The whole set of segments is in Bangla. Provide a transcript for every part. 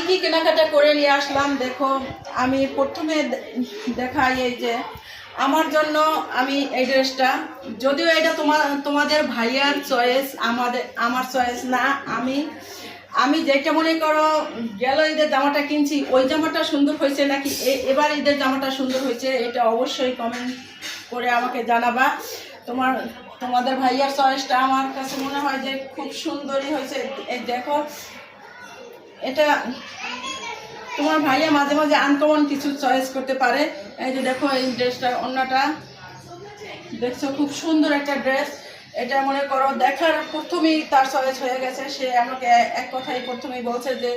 কি কেনাকাটা করে নিয়ে আসলাম দেখো। আমি প্রথমে দেখাই এই যে আমার জন্য আমি এই ড্রেসটা, যদিও এটা তোমাদের ভাইয়ার চয়েস, আমার চয়েস না। আমি যেটা মনে করো গেল ঈদের জামাটা কিনছি ওই জামাটা সুন্দর হয়েছে নাকি এবার ঈদের জামাটা সুন্দর হয়েছে, এটা অবশ্যই কমেন্ট করে আমাকে জানাবা। তোমাদের ভাইয়ার চয়েসটা আমার কাছে মনে হয় যে খুব সুন্দরই হয়েছে। এই দেখো, এটা তোমার ভাইয়া মাঝে মাঝে আনকমন কিছু চয়েস করতে পারে। এই যে দেখো এই ড্রেসটা, অন্যটা দেখছো খুব সুন্দর একটা ড্রেস। এটা মনে করো দেখার প্রথমেই তার চয়েস হয়ে গেছে, সে আমাকে এক কথাই প্রথমেই বলছে যে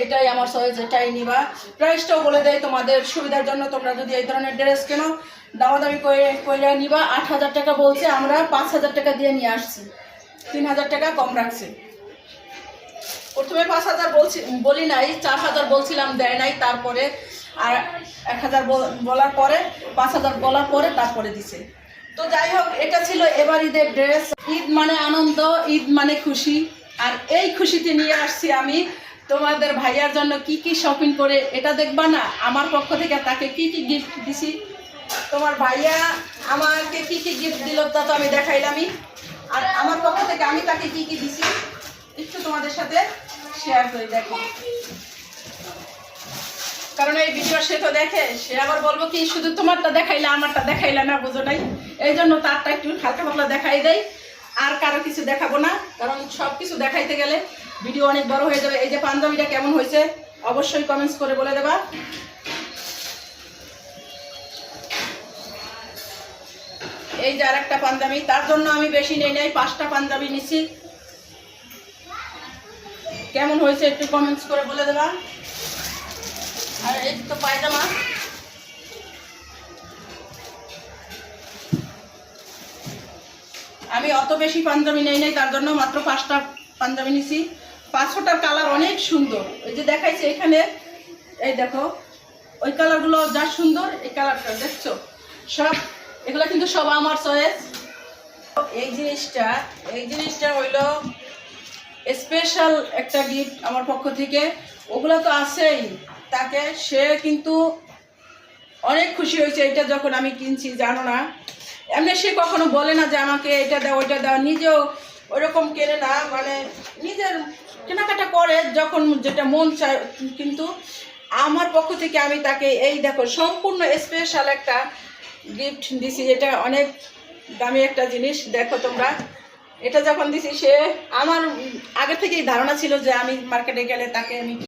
এটাই আমার চয়েস, এটাই নিবা। প্রাইসটাও বলে দেয় তোমাদের সুবিধার জন্য, তোমরা যদি এই ধরনের ড্রেস কেনো দামাদামি করে নিবা। 8,000 টাকা বলছে, আমরা 5,000 টাকা দিয়ে নিয়ে আসছি, 3,000 টাকা কম রাখছি। প্রথমে 5,000 বলি নাই, 4,000 বলছিলাম, দেয় নাই। তারপরে আর 1,000 বলার পরে 5,000 বলার পরে তারপরে দিছে। তো যাই হোক, এটা ছিল এবার ঈদের ড্রেস। ঈদ মানে আনন্দ, ঈদ মানে খুশি, আর এই খুশিতে নিয়ে আসছি আমি তোমাদের ভাইয়ার জন্য কি কি শপিং করে, এটা দেখবা না আমার পক্ষ থেকে তাকে কি কি গিফট দিছি। তোমার ভাইয়া আমাকে কি কি গিফট দিল তা তো আমি দেখাইলামই, আর আমার পক্ষ থেকে আমি তাকে কি কি দিছি একটু তোমাদের সাথে শেয়ার করে দেখো। কারণ এই ভিডিও সে তো দেখে, সে আবার বলবো কি শুধু তোমারটা দেখাইলা আমারটা দেখাইলা না, বুঝো নাই। এই জন্য তারটা একটু হালকা পাতলা দেখাই দেয়, আর কারো কিছু দেখাবো না, কারণ সব কিছু দেখাইতে গেলে ভিডিও অনেক বড় হয়ে যাবে। এই যে পাঞ্জাবিটা কেমন হয়েছে অবশ্যই কমেন্টস করে বলে দেবা। এই যে আর একটা পাঞ্জাবি, তার জন্য আমি বেশি নেই নাই, 5টা পাঞ্জাবি নিছি। কেমন হয়েছে একটু কমেন্টস করে বলে দেবা। আর এই তো পায়জামা, আমি অত বেশি পাঞ্জাবি নেই নাই, তার জন্য মাত্র 5টা পাঞ্জাবি নিছি। 5টার কালার অনেক সুন্দর। ওই যে দেখাইছে এখানে, এই দেখো ওই কালারগুলো যা সুন্দর, এই কালারটা দেখছো সব, এগুলো কিন্তু সব আমার চয়েস। এই জিনিসটা হইলো স্পেশাল একটা গিফট আমার পক্ষ থেকে। ওগুলো তো আছেই, তাকে সে কিন্তু অনেক খুশি হয়েছে এটা যখন আমি কিনছি, জানো না। এমনি সে কখনো বলে না যে আমাকে এটা দাও ওইটা দাও, নিজেও ওইরকম কেনে না, মানে নিজের কেনাকাটা করে যখন যেটা মন চায়। কিন্তু আমার পক্ষ থেকে আমি তাকে এই দেখো সম্পূর্ণ স্পেশাল একটা গিফট দিছি, এটা অনেক দামি একটা জিনিস। দেখো তোমরা, এটা যখন দিছি সে আমার আগে থেকেই ধারণা ছিল যে আমি মার্কেটে গেলে তাকে আমি